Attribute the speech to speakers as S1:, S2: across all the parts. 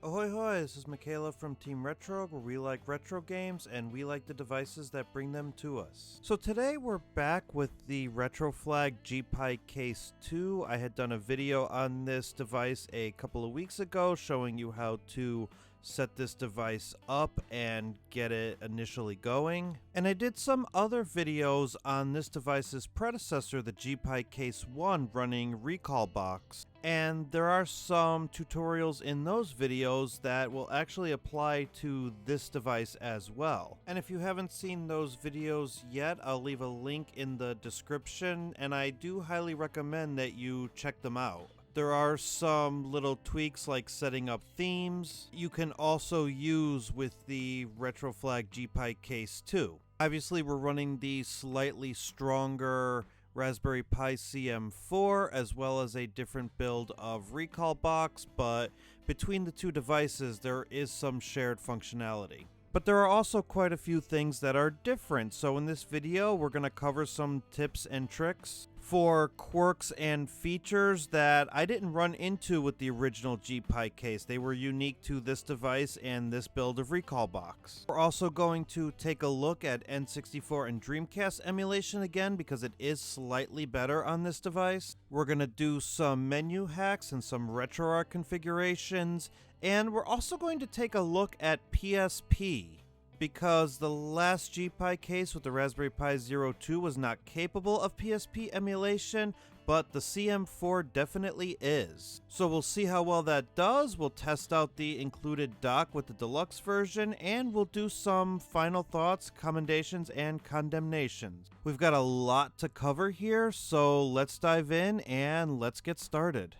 S1: Ahoy hoy, this is Michaela from Team Retro, where we like retro games and we like the devices that bring them to us. So today we're back with the Retroflag GPi Case 2. I had done a video on this device a couple of weeks ago showing you how to set this device up and get it initially going. And I did some other videos on this device's predecessor, the GPi Case 1, running Recalbox. And there are some tutorials in those videos that will actually apply to this device as well. And if you haven't seen those videos yet, I'll leave a link in the description, and I do highly recommend that you check them out. There are some little tweaks like setting up themes you can also use with the Retroflag GPi Case 2. Obviously, we're running the slightly stronger Raspberry Pi CM4 as well as a different build of Recalbox, but between the two devices there is some shared functionality. But there are also quite a few things that are different, so in this video we're going to cover some tips and tricks for quirks and features that I didn't run into with the original GPi case. They were unique to this device and this build of Recalbox. We're also going to take a look at N64 and Dreamcast emulation again because it is slightly better on this device. We're going to do some menu hacks and some RetroArch configurations, and we're also going to take a look at PSP, because the last GPi case with the Raspberry Pi 02 was not capable of PSP emulation, but the CM4 definitely is. So we'll see how well that does, we'll test out the included dock with the deluxe version, and we'll do some final thoughts, commendations, and condemnations. We've got a lot to cover here, so let's dive in and let's get started.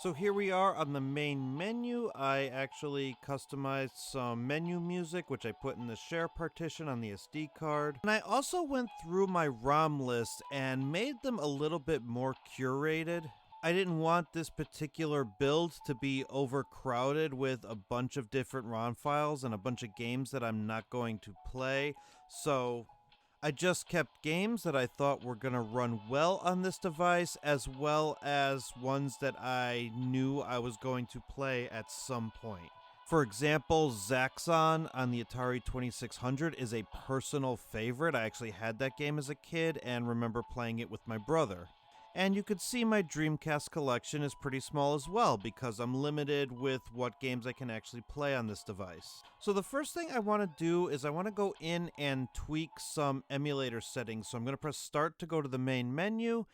S1: So here we are on the main menu. I actually customized some menu music, which I put in the share partition on the SD card. And I also went through my ROM list and made them a little bit more curated. I didn't want this particular build to be overcrowded with a bunch of different ROM files and a bunch of games that I'm not going to play. So I just kept games that I thought were going to run well on this device, as well as ones that I knew I was going to play at some point. For example, Zaxxon on the Atari 2600 is a personal favorite. I actually had that game as a kid and remember playing it with my brother. And you could see my Dreamcast collection is pretty small as well because I'm limited with what games I can actually play on this device. So the first thing I want to do is I want to go in and tweak some emulator settings. So I'm going to press Start to go to the main menu.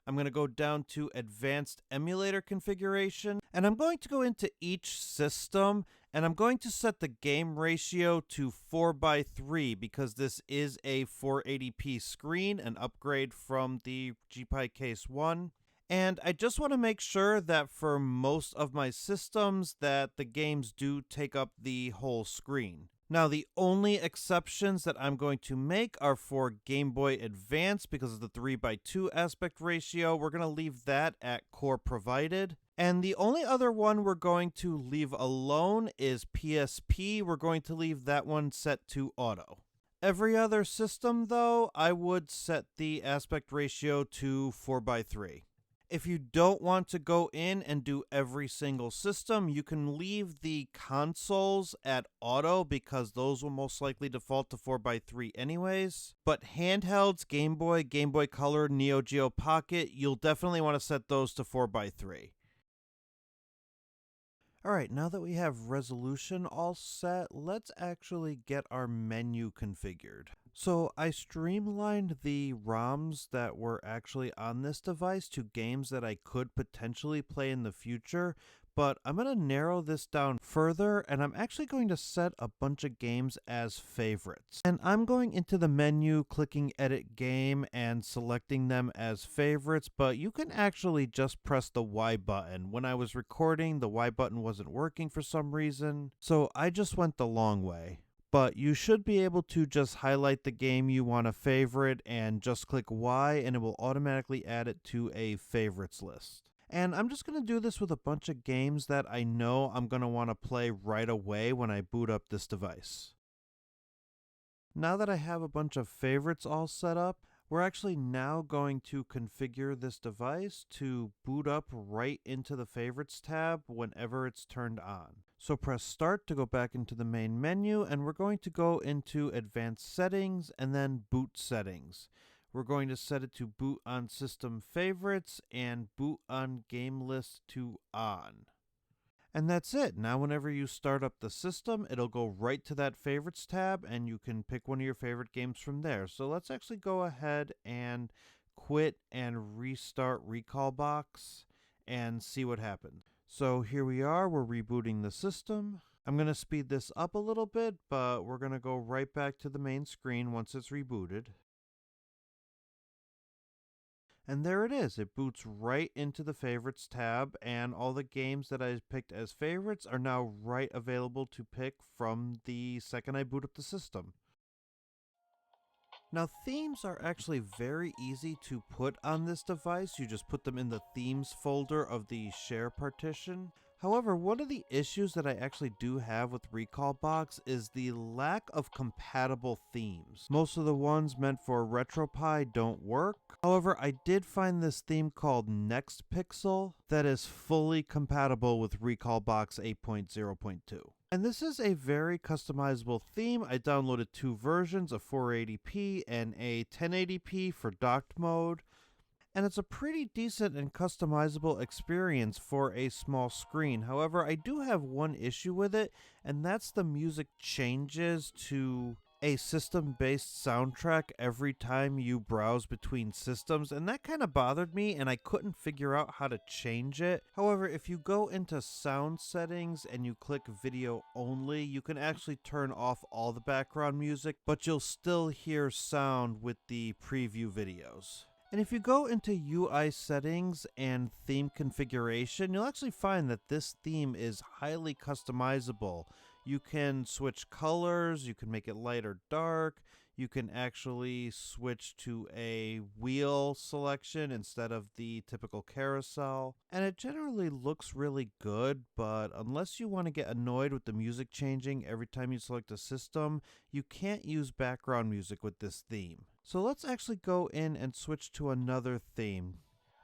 S1: I'm going to go down to Advanced Emulator Configuration, and I'm going to go into each system, and I'm going to set the game ratio to 4:3 because this is a 480p screen, an upgrade from the GPi Case 1. And I just want to make sure that for most of my systems that the games do take up the whole screen. Now, the only exceptions that I'm going to make are for Game Boy Advance because of the 3:2 aspect ratio. We're going to leave that at core provided. And the only other one we're going to leave alone is PSP. We're going to leave that one set to auto. Every other system, though, I would set the aspect ratio to 4:3. If you don't want to go in and do every single system, you can leave the consoles at auto because those will most likely default to 4:3 anyways. But handhelds, Game Boy, Game Boy Color, Neo Geo Pocket, you'll definitely want to set those to 4:3. Alright, now that we have resolution all set, let's actually get our menu configured. So I streamlined the ROMs that were actually on this device to games that I could potentially play in the future, but I'm going to narrow this down further, and I'm actually going to set a bunch of games as favorites. And I'm going into the menu, clicking Edit Game, and selecting them as favorites, but you can actually just press the Y button. When I was recording, the Y button wasn't working for some reason, so I just went the long way. But you should be able to just highlight the game you want to favorite and just click Y, and it will automatically add it to a favorites list. And I'm just going to do this with a bunch of games that I know I'm going to want to play right away when I boot up this device. Now that I have a bunch of favorites all set up, We're actually now going to configure this device to boot up right into the Favorites tab whenever it's turned on. So press Start to go back into the main menu, and we're going to go into Advanced Settings and then Boot Settings. We're going to set it to boot on System Favorites and boot on Game List to On. And that's it. Now whenever you start up the system, it'll go right to that Favorites tab and you can pick one of your favorite games from there. So let's actually go ahead and quit and restart Recalbox and see what happens. So here we are, we're rebooting the system. I'm going to speed this up a little bit, but we're going to go right back to the main screen once it's rebooted. And there it is. It boots right into the Favorites tab, and all the games that I picked as favorites are now right available to pick from the second I boot up the system. Now, themes are actually very easy to put on this device. You just put them in the themes folder of the share partition. However, one of the issues that I actually do have with Recalbox is the lack of compatible themes. Most of the ones meant for RetroPie don't work. However, I did find this theme called Next Pixel that is fully compatible with Recalbox 8.0.2. And this is a very customizable theme. I downloaded two versions, a 480p and a 1080p for docked mode. And it's a pretty decent and customizable experience for a small screen. However, I do have one issue with it, and that's the music changes to a system-based soundtrack every time you browse between systems, and that kind of bothered me, and I couldn't figure out how to change it. However, if you go into sound settings and you click video only, you can actually turn off all the background music, but you'll still hear sound with the preview videos. And if you go into UI settings and theme configuration, you'll actually find that this theme is highly customizable. You can switch colors, you can make it light or dark, you can actually switch to a wheel selection instead of the typical carousel. And it generally looks really good, but unless you want to get annoyed with the music changing every time you select a system, you can't use background music with this theme. So let's actually go in and switch to another theme.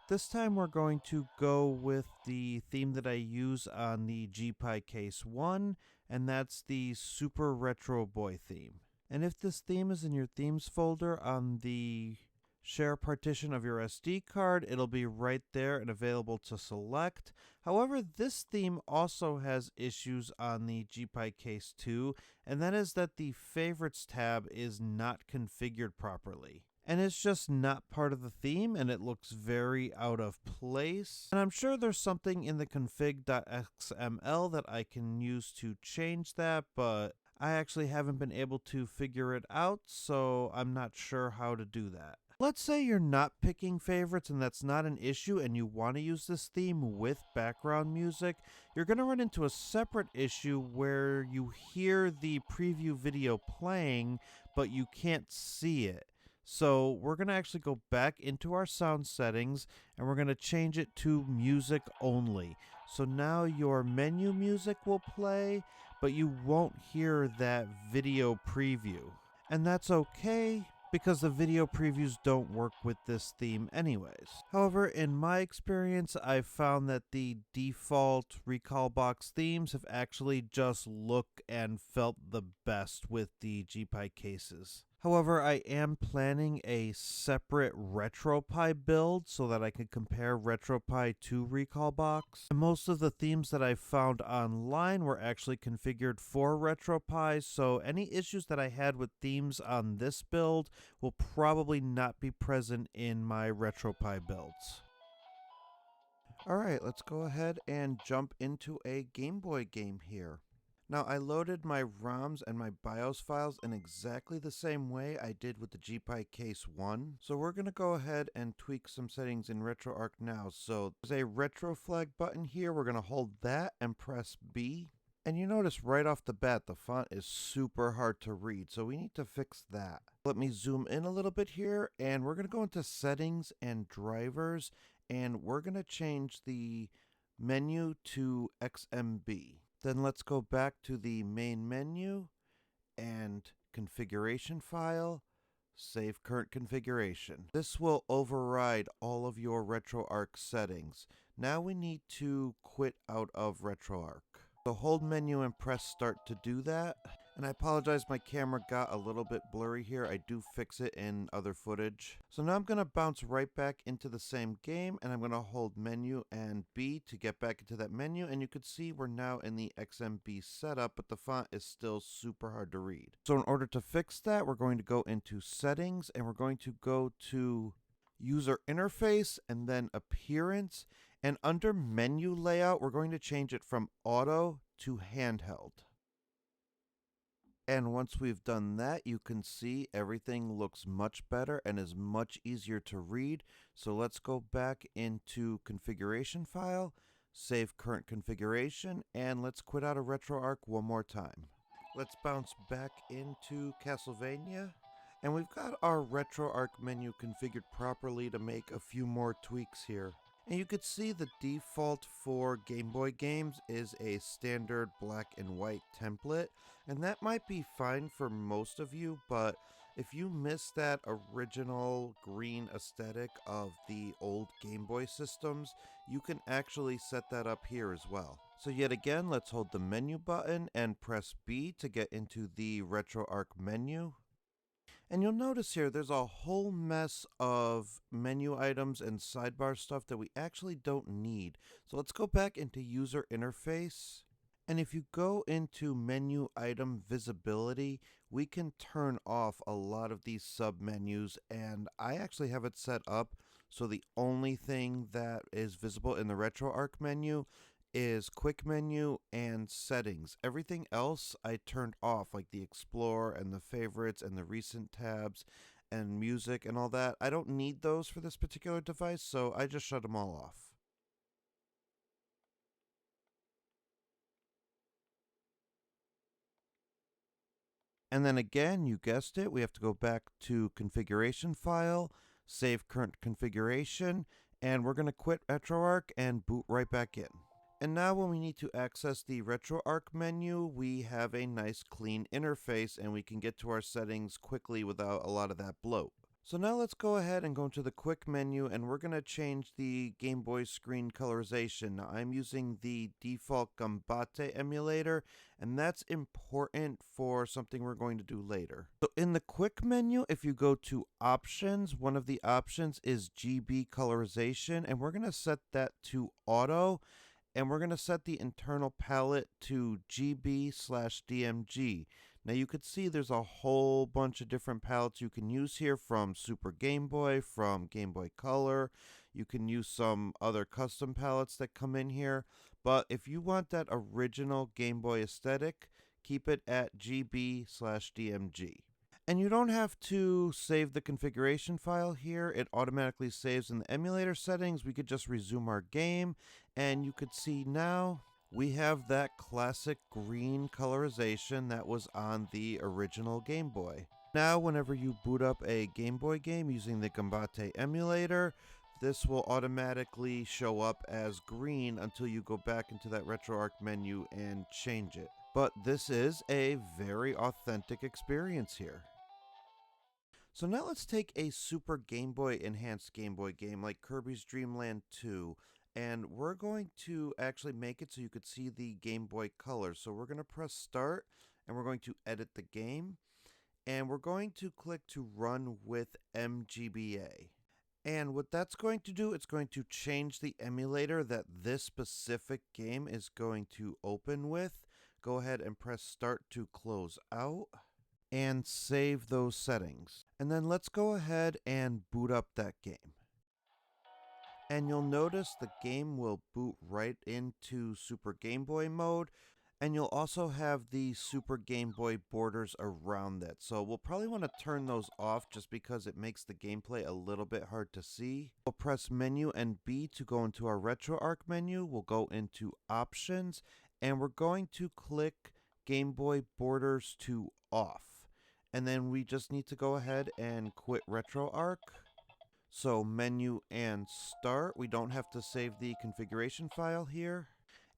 S1: This time we're going to go with the theme that I use on the GPi Case 1, and that's the Super Retro Boy theme. And if this theme is in your themes folder on the share partition of your SD card, it'll be right there and available to select. However, this theme also has issues on the GPi Case 2, and that is that the Favorites tab is not configured properly. And it's just not part of the theme, and it looks very out of place. And I'm sure there's something in the config.xml that I can use to change that, but I actually haven't been able to figure it out, so I'm not sure how to do that. Let's say you're not picking favorites and that's not an issue and you want to use this theme with background music, you're going to run into a separate issue where you hear the preview video playing, but you can't see it. So we're going to actually go back into our sound settings and we're going to change it to music only. So now your menu music will play, but you won't hear that video preview. And that's okay, because the video previews don't work with this theme anyways. However, in my experience, I've found that the default Recalbox themes have actually just looked and felt the best with the GPi cases. However, I am planning a separate RetroPie build so that I can compare RetroPie to Recalbox. And most of the themes that I found online were actually configured for RetroPie, so any issues that I had with themes on this build will probably not be present in my RetroPie builds. Alright, let's go ahead and jump into a GameBoy game here. Now, I loaded my ROMs and my BIOS files in exactly the same way I did with the GPi Case 1. So we're going to go ahead and tweak some settings in RetroArch now. So there's a Retroflag button here. We're going to hold that and press B. And you notice right off the bat, the font is super hard to read. So we need to fix that. Let me zoom in a little bit here, and we're going to go into Settings and Drivers, and we're going to change the menu to XMB. Then let's go back to the main menu and configuration file, Save current configuration. This will override all of your RetroArch settings. Now we need to quit out of RetroArch. So hold menu and press start to do that. And I apologize, my camera got a little bit blurry here. I do fix it in other footage. So now I'm going to bounce right back into the same game, and I'm going to hold menu and B to get back into that menu. And you can see we're now in the XMB setup, but the font is still super hard to read. So in order to fix that, we're going to go into settings, and we're going to go to user interface and then appearance. And under menu layout, we're going to change it from auto to handheld. And once we've done that, you can see everything looks much better and is much easier to read. So let's go back into configuration file, save current configuration, and let's quit out of RetroArch one more time. Let's bounce back into Castlevania. And we've got our RetroArch menu configured properly to make a few more tweaks here. And you could see the default for Game Boy games is a standard black and white template, and that might be fine for most of you, but if you miss that original green aesthetic of the old Game Boy systems, you can actually set that up here as well. So yet again, let's hold the menu button and press B to get into the RetroArch menu. And you'll notice here there's a whole mess of menu items and sidebar stuff that we actually don't need. So let's go back into user interface. And if you go into menu item visibility, we can turn off a lot of these submenus, and I actually have it set up so the only thing that is visible in the RetroArch menu is quick menu and settings. Everything else I turned off, like the explore and the favorites and the recent tabs and music and all that. I don't need those for this particular device, so I just shut them all off. And then again, you guessed it, we have to go back to configuration file, save current configuration, and we're going to quit RetroArch and boot right back in. And now when we need to access the RetroArch menu, we have a nice clean interface and we can get to our settings quickly without a lot of that bloat. So now let's go ahead and go into the quick menu, and we're going to change the Game Boy screen colorization. Now I'm using the default GameBoy emulator, and that's important for something we're going to do later. So in the quick menu, if you go to options, one of the options is GB colorization, and we're going to set that to auto. And we're going to set the internal palette to GB/DMG. Now you could see there's a whole bunch of different palettes you can use here, from Super Game Boy, from Game Boy Color. You can use some other custom palettes that come in here. But if you want that original Game Boy aesthetic, keep it at GB/DMG. And you don't have to save the configuration file here. It automatically saves in the emulator settings. We could just resume our game, and you could see now we have that classic green colorization that was on the original Game Boy. Now whenever you boot up a Game Boy game using the GameBoy emulator, this will automatically show up as green until you go back into that RetroArch menu and change it. But this is a very authentic experience here. So now let's take a Super Game Boy enhanced Game Boy game like Kirby's Dream Land 2, and we're going to actually make it so you could see the Game Boy Color. So we're going to press start, and we're going to edit the game, and we're going to click to run with MGBA. And what that's going to do, it's going to change the emulator that this specific game is going to open with. Go ahead and press start to close out and save those settings. And then let's go ahead and boot up that game. And you'll notice the game will boot right into Super Game Boy mode, and you'll also have the Super Game Boy borders around that. So we'll probably want to turn those off just because it makes the gameplay a little bit hard to see. We'll press menu and B to go into our RetroArch menu. We'll go into options, and we're going to click Game Boy borders to off. And then we just need to go ahead and quit RetroArch. So menu and start. We don't have to save the configuration file here.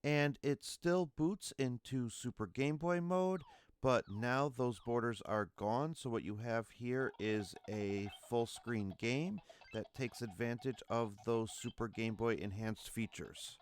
S1: And it still boots into Super Game Boy mode, but now those borders are gone, so what you have here is a full screen game that takes advantage of those Super Game Boy enhanced features.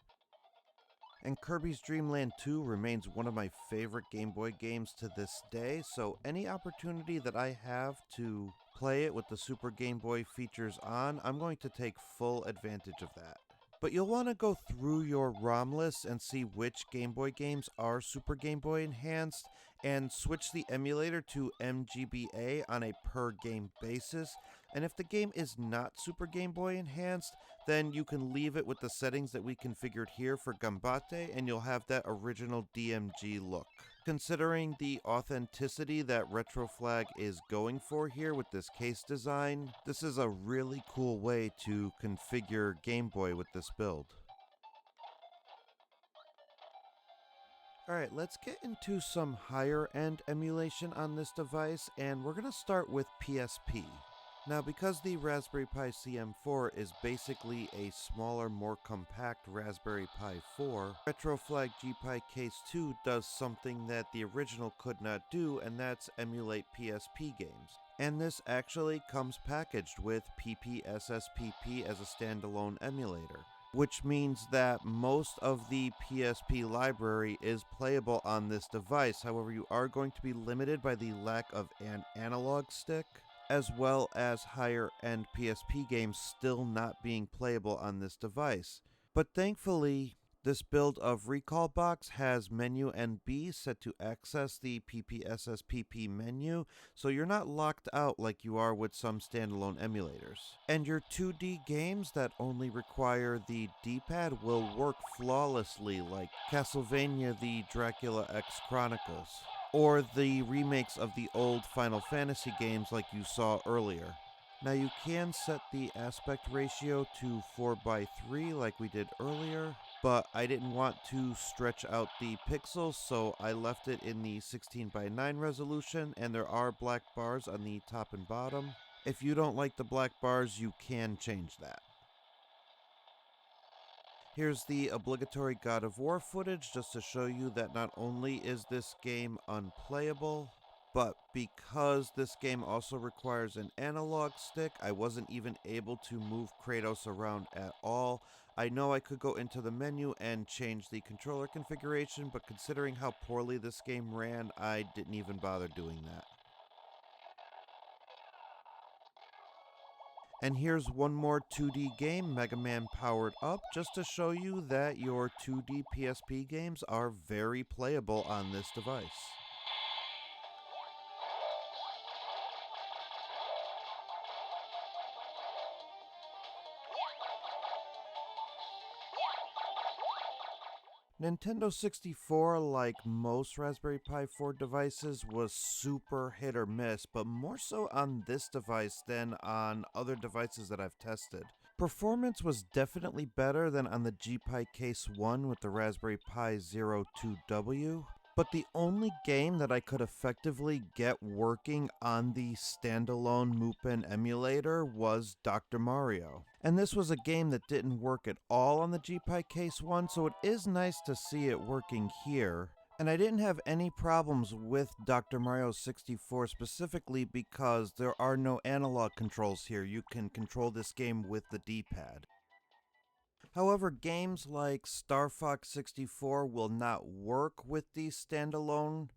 S1: And Kirby's Dream Land 2 remains one of my favorite Game Boy games to this day, so any opportunity that I have to play it with the Super Game Boy features on, I'm going to take full advantage of that. But you'll want to go through your ROM list and see which Game Boy games are Super Game Boy enhanced, and switch the emulator to MGBA on a per game basis. And if the game is not Super Game Boy enhanced, then you can leave it with the settings that we configured here for Gambate, and you'll have that original DMG look. Considering the authenticity that Retroflag is going for here with this case design, this is a really cool way to configure Game Boy with this build. Alright, let's get into some higher end emulation on this device, and we're going to start with PSP. Now, because the Raspberry Pi CM4 is basically a smaller, more compact Raspberry Pi 4, Retroflag GPi Case 2 does something that the original could not do, and that's emulate PSP games. And this actually comes packaged with PPSSPP as a standalone emulator, which means that most of the PSP library is playable on this device. However, you are going to be limited by the lack of an analog stick, as well as higher-end PSP games still not being playable on this device. But thankfully, this build of Recall Box has menu NB set to access the PPSSPP menu, so you're not locked out like you are with some standalone emulators. And your 2D games that only require the D-pad will work flawlessly, like Castlevania the Dracula X Chronicles, or the remakes of the old Final Fantasy games like you saw earlier. Now you can set the aspect ratio to 4:3 like we did earlier, but I didn't want to stretch out the pixels, so I left it in the 16:9 resolution, and there are black bars on the top and bottom. If you don't like the black bars, you can change that. Here's the obligatory God of War footage just to show you that not only is this game unplayable, but because this game also requires an analog stick, I wasn't even able to move Kratos around at all. I know I could go into the menu and change the controller configuration, but considering how poorly this game ran, I didn't even bother doing that. And here's one more 2D game, Mega Man Powered Up, just to show you that your 2D PSP games are very playable on this device. Nintendo 64, like most Raspberry Pi 4 devices, was super hit or miss, but more so on this device than on other devices that I've tested. Performance was definitely better than on the GPi Case 1 with the Raspberry Pi Zero 2W, but the only game that I could effectively get working on the standalone Mupen emulator was Dr. Mario. And this was a game that didn't work at all on the GPi Case 1, so it is nice to see it working here. And I didn't have any problems with Dr. Mario 64 specifically because there are no analog controls here. You can control this game with the D-pad. However, games like Star Fox 64 will not work with the standalone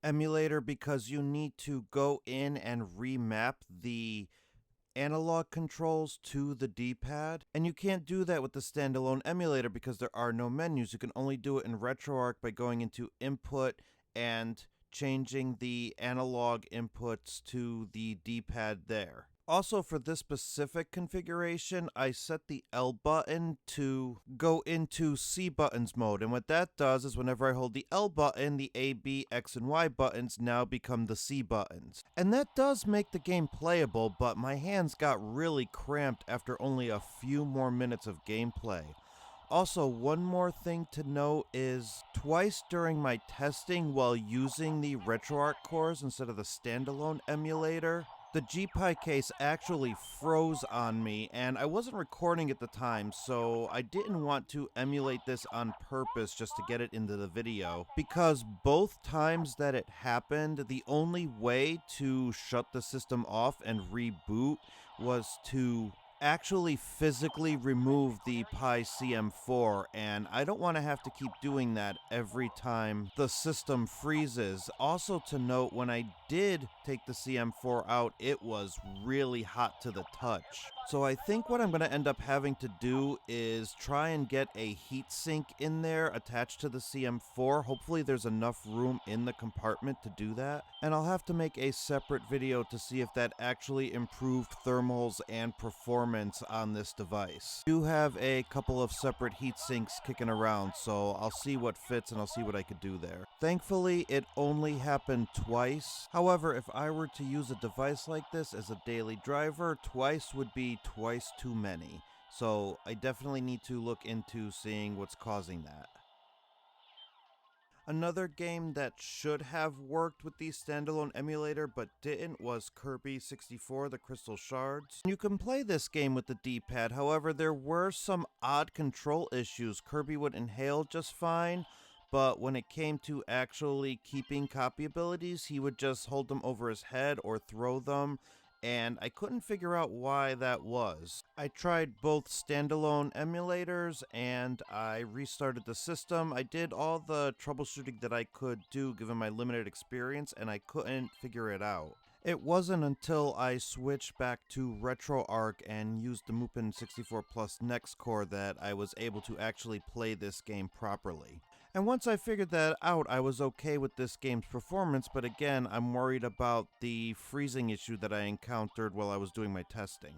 S1: emulator because you need to go in and remap the analog controls to the D-pad, and you can't do that with the standalone emulator because there are no menus. You can only do it in RetroArch by going into Input and changing the analog inputs to the D-pad there. Also, for this specific configuration, I set the L button to go into C buttons mode, and what that does is whenever I hold the L button, the A, B, X, and Y buttons now become the C buttons. And that does make the game playable, but my hands got really cramped after only a few more minutes of gameplay. Also, one more thing to note is twice during my testing while using the RetroArch cores instead of the standalone emulator, The GPi case actually froze on me, and I wasn't recording at the time, so I didn't want to emulate this on purpose just to get it into the video. Because both times that it happened, the only way to shut the system off and reboot was to actually physically remove the Pi CM4, and I don't want to have to keep doing that every time the system freezes. Also to note, when I did take the CM4 out, it was really hot to the touch. So I think what I'm going to end up having to do is try and get a heatsink in there attached to the CM4. Hopefully there's enough room in the compartment to do that, and I'll have to make a separate video to see if that actually improved thermals and performance on this device. I do have a couple of separate heat sinks kicking around, so I'll see what fits and I'll see what I could do there. Thankfully, it only happened twice. However, if I were to use a device like this as a daily driver, twice would be twice too many. So I definitely need to look into seeing what's causing that. Another game that should have worked with the standalone emulator but didn't was Kirby 64, The Crystal Shards. You can play this game with the D-pad, however there were some odd control issues. Kirby would inhale just fine, but when it came to actually keeping copy abilities, he would just hold them over his head or throw them, and I couldn't figure out why that was. I tried both standalone emulators and I restarted the system. I did all the troubleshooting that I could do given my limited experience, and I couldn't figure it out. It wasn't until I switched back to RetroArch and used the Mupen 64 Plus Next Core that I was able to actually play this game properly. And once I figured that out, I was okay with this game's performance, but again, I'm worried about the freezing issue that I encountered while I was doing my testing.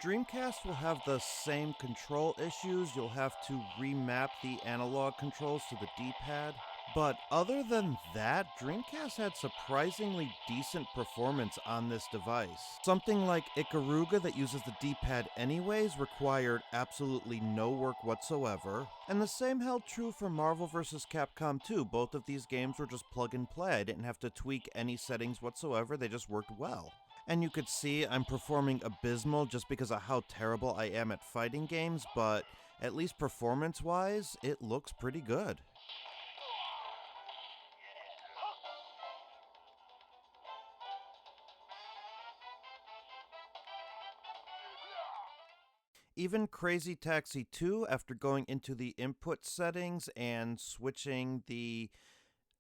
S1: Dreamcast will have the same control issues. You'll have to remap the analog controls to the D-pad. But other than that, Dreamcast had surprisingly decent performance on this device. Something like Ikaruga that uses the D-pad anyways required absolutely no work whatsoever. And the same held true for Marvel vs. Capcom 2. Both of these games were just plug and play. I didn't have to tweak any settings whatsoever, they just worked well. And you could see I'm performing abysmal just because of how terrible I am at fighting games, but at least performance-wise, it looks pretty good. Even Crazy Taxi 2, after going into the input settings and switching the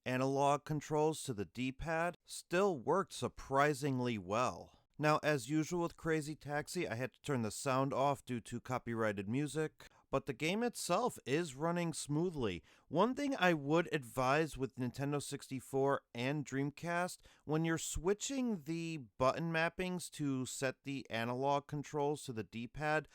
S1: analog controls to the D-pad, still worked surprisingly well. Now, as usual with Crazy Taxi, I had to turn the sound off due to copyrighted music, but the game itself is running smoothly. One thing I would advise with Nintendo 64 and Dreamcast, when you're switching the button mappings to set the analog controls to the D-pad,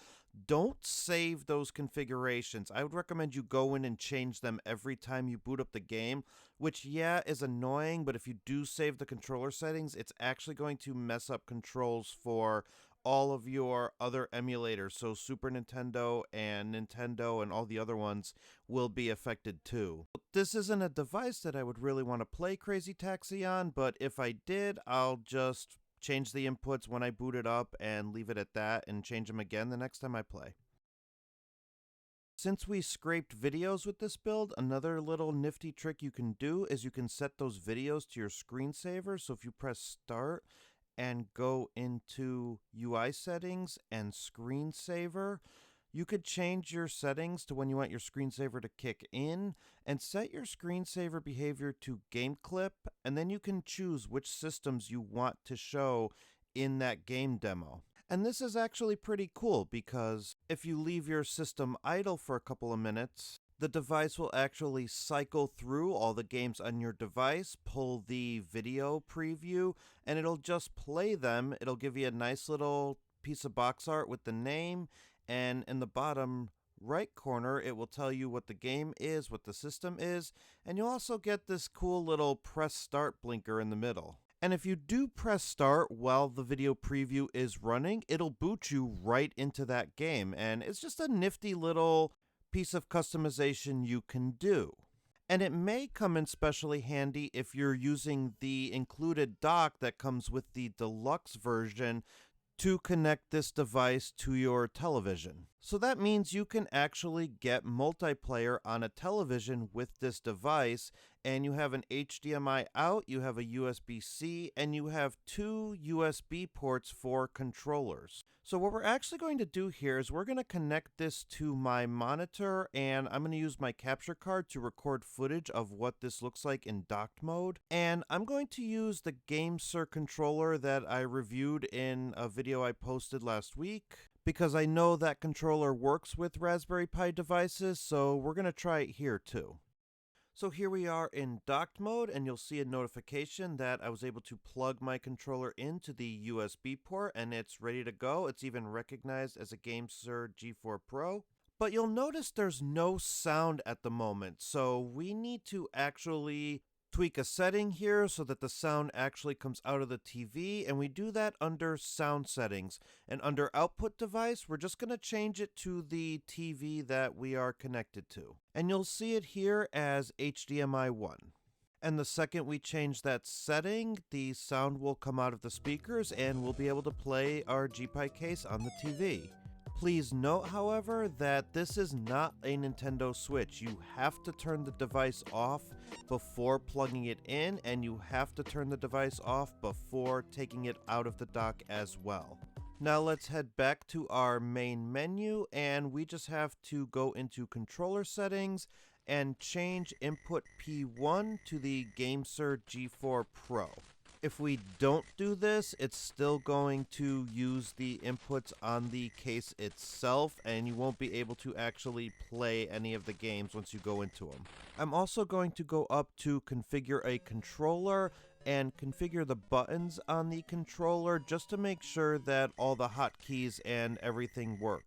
S1: don't save those configurations. I would recommend you go in and change them every time you boot up the game, which, yeah, is annoying, but if you do save the controller settings, it's actually going to mess up controls for all of your other emulators. So Super Nintendo and all the other ones will be affected too. This isn't a device that I would really want to play Crazy Taxi on, but if I did, I'll just change the inputs when I boot it up and leave it at that and change them again the next time I play. Since we scraped videos with this build, another little nifty trick you can do is you can set those videos to your screensaver. So if you press start and go into UI settings and screensaver, you could change your settings to when you want your screensaver to kick in and set your screensaver behavior to game clip, and then you can choose which systems you want to show in that game demo. And this is actually pretty cool because if you leave your system idle for a couple of minutes, the device will actually cycle through all the games on your device, pull the video preview, and it'll just play them. It'll give you a nice little piece of box art with the name, and in the bottom right corner, it will tell you what the game is, what the system is, and you'll also get this cool little press start blinker in the middle. And if you do press start while the video preview is running, it'll boot you right into that game, and it's just a nifty little piece of customization you can do. And it may come in specially handy if you're using the included dock that comes with the deluxe version to connect this device to your television. So that means you can actually get multiplayer on a television with this device, and you have an HDMI out, you have a USB-C, and you have 2 USB ports for controllers. So what we're actually going to do here is we're going to connect this to my monitor, and I'm going to use my capture card to record footage of what this looks like in docked mode. And I'm going to use the GameSir controller that I reviewed in a video I posted last week, because I know that controller works with Raspberry Pi devices, so we're going to try it here too. So here we are in docked mode, and you'll see a notification that I was able to plug my controller into the USB port, and it's ready to go. It's even recognized as a GameSir G4 Pro. But you'll notice there's no sound at the moment, so we need to actually tweak a setting here so that the sound actually comes out of the TV, and we do that under sound settings. And under output device, we're just going to change it to the TV that we are connected to. And you'll see it here as HDMI 1. And the second we change that setting, the sound will come out of the speakers and we'll be able to play our GPi case on the TV. Please note, however, that this is not a Nintendo Switch. You have to turn the device off before plugging it in, and you have to turn the device off before taking it out of the dock as well. Now let's head back to our main menu, and we just have to go into controller settings and change input P1 to the GameSir G4 Pro. If we don't do this, it's still going to use the inputs on the case itself, and you won't be able to actually play any of the games once you go into them. I'm also going to go up to configure a controller and configure the buttons on the controller just to make sure that all the hotkeys and everything work.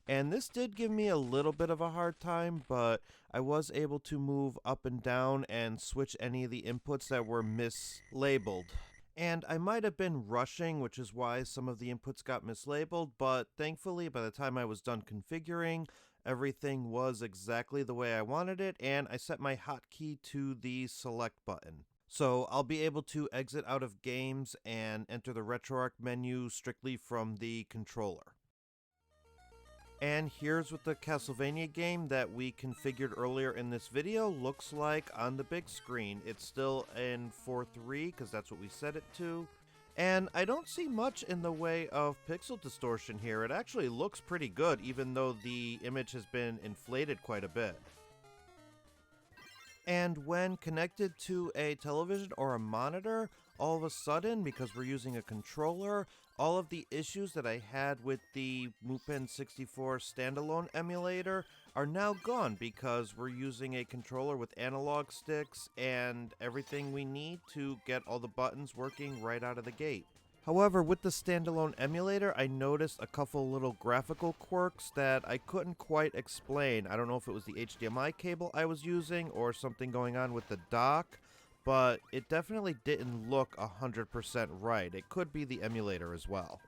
S1: And this did give me a little bit of a hard time, but I was able to move up and down and switch any of the inputs that were mislabeled. And I might have been rushing, which is why some of the inputs got mislabeled, but thankfully by the time I was done configuring, everything was exactly the way I wanted it, and I set my hotkey to the select button. So I'll be able to exit out of games and enter the RetroArch menu strictly from the controller. And here's what the Castlevania game that we configured earlier in this video looks like on the big screen. It's still in 4:3 because that's what we set it to. And I don't see much in the way of pixel distortion here. It actually looks pretty good, even though the image has been inflated quite a bit. And when connected to a television or a monitor, all of a sudden, because we're using a controller, all of the issues that I had with the Mupen 64 standalone emulator are now gone because we're using a controller with analog sticks and everything we need to get all the buttons working right out of the gate. However, with the standalone emulator, I noticed a couple little graphical quirks that I couldn't quite explain. I don't know if it was the HDMI cable I was using or something going on with the dock, but it definitely didn't look 100% right. It could be the emulator as well.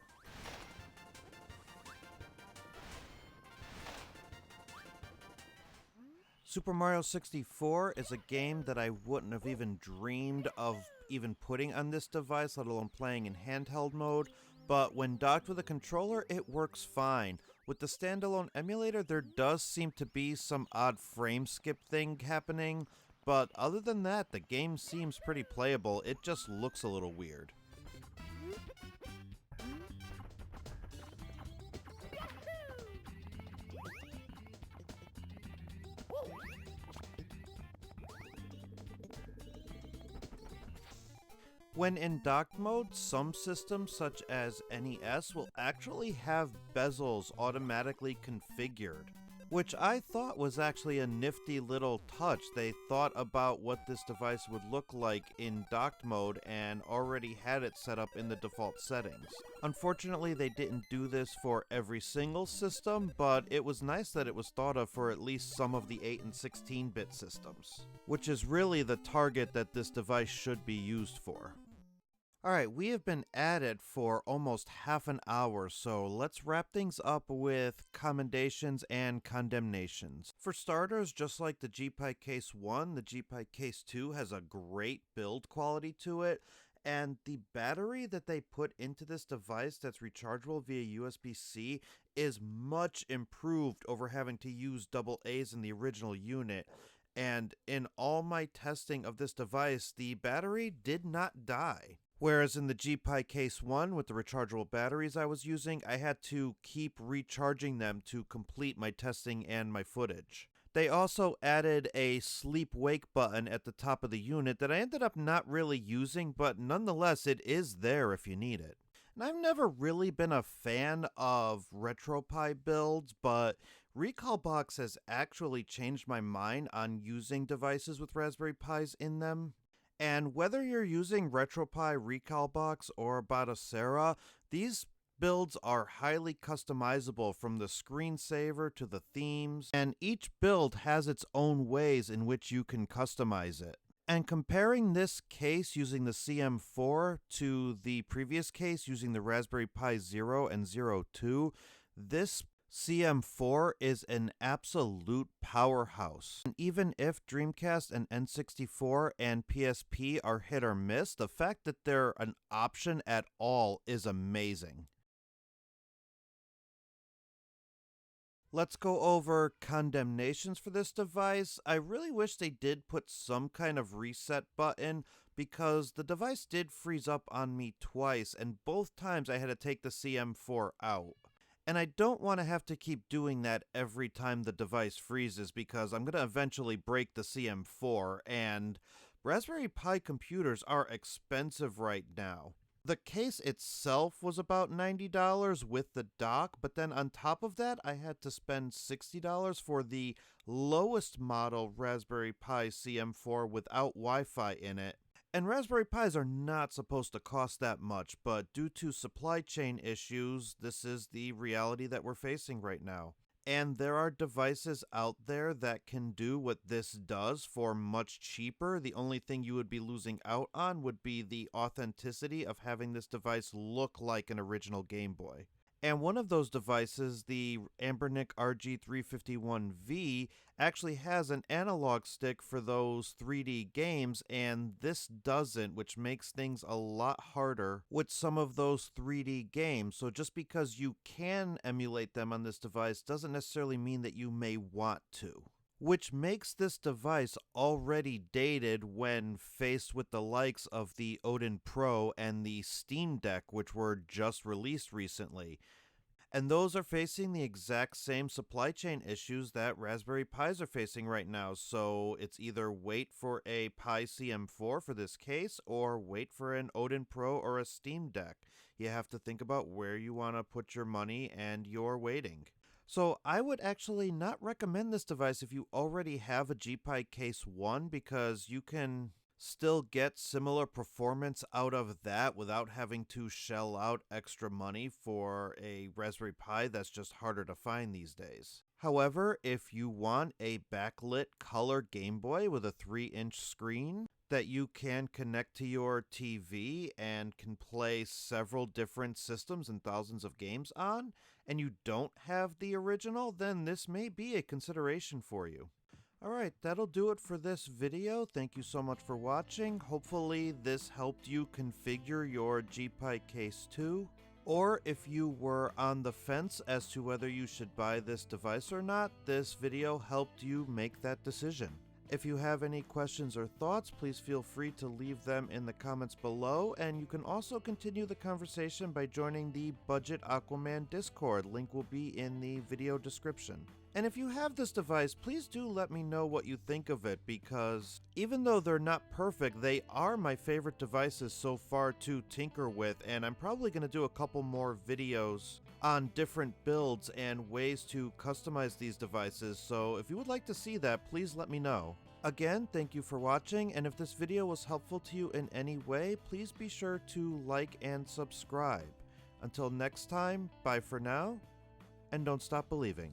S1: Super Mario 64 is a game that I wouldn't have even dreamed of even putting on this device, let alone playing in handheld mode, but when docked with a controller, it works fine. With the standalone emulator, there does seem to be some odd frame skip thing happening, but other than that, the game seems pretty playable. It just looks a little weird. When in docked mode, some systems such as NES will actually have bezels automatically configured, which I thought was actually a nifty little touch. They thought about what this device would look like in docked mode and already had it set up in the default settings. Unfortunately, they didn't do this for every single system, but it was nice that it was thought of for at least some of the 8 and 16-bit systems, which is really the target that this device should be used for. Alright, we have been at it for almost half an hour, so let's wrap things up with Commendations and Condemnations. For starters, just like the GPi Case 1, the GPi Case 2 has a great build quality to it, and the battery that they put into this device that's rechargeable via USB-C is much improved over having to use double A's in the original unit. And in all my testing of this device, the battery did not die. Whereas in the GPi Case 1 with the rechargeable batteries I was using, I had to keep recharging them to complete my testing and my footage. They also added a sleep-wake button at the top of the unit that I ended up not really using, but nonetheless it is there if you need it. And I've never really been a fan of RetroPie builds, but Recalbox has actually changed my mind on using devices with Raspberry Pis in them. And whether you're using RetroPie, Recalbox, or Batocera, these builds are highly customizable from the screensaver to the themes, and each build has its own ways in which you can customize it. And comparing this case using the CM4 to the previous case using the Raspberry Pi 0 and 02, this CM4 is an absolute powerhouse. And even if Dreamcast and N64 and PSP are hit or miss, the fact that they're an option at all is amazing. Let's go over Condemnations for this device. I really wish they did put some kind of reset button because the device did freeze up on me twice, and both times I had to take the CM4 out. And I don't want to have to keep doing that every time the device freezes because I'm going to eventually break the CM4, and Raspberry Pi computers are expensive right now. The case itself was about $90 with the dock, but then on top of that, I had to spend $60 for the lowest model Raspberry Pi CM4 without Wi-Fi in it. And Raspberry Pis are not supposed to cost that much, but due to supply chain issues, this is the reality that we're facing right now. And there are devices out there that can do what this does for much cheaper. The only thing you would be losing out on would be the authenticity of having this device look like an original Game Boy. And one of those devices, the Anbernic RG351V, actually has an analog stick for those 3D games, and this doesn't, which makes things a lot harder with some of those 3D games. So just because you can emulate them on this device doesn't necessarily mean that you may want to. Which makes this device already dated when faced with the likes of the Odin Pro and the Steam Deck, which were just released recently. And those are facing the exact same supply chain issues that Raspberry Pis are facing right now, so it's either wait for a Pi CM4 for this case, or wait for an Odin Pro or a Steam Deck. You have to think about where you want to put your money and your waiting. So I would actually not recommend this device if you already have a GPi Case 1 because you can still get similar performance out of that without having to shell out extra money for a Raspberry Pi that's just harder to find these days. However, if you want a backlit color Game Boy with a 3-inch screen that you can connect to your TV and can play several different systems and thousands of games on, and you don't have the original, then this may be a consideration for you. Alright, that'll do it for this video. Thank you so much for watching. Hopefully this helped you configure your GPi Case 2. Or if you were on the fence as to whether you should buy this device or not, this video helped you make that decision. If you have any questions or thoughts, please feel free to leave them in the comments below, and you can also continue the conversation by joining the Budget Aquaman Discord. Link will be in the video description. And if you have this device, please do let me know what you think of it, because even though they're not perfect, they are my favorite devices so far to tinker with, and I'm probably going to do a couple more videos on different builds and ways to customize these devices, so if you would like to see that, please let me know. Again, thank you for watching, and if this video was helpful to you in any way, please be sure to like and subscribe. Until next time, bye for now, and don't stop believing.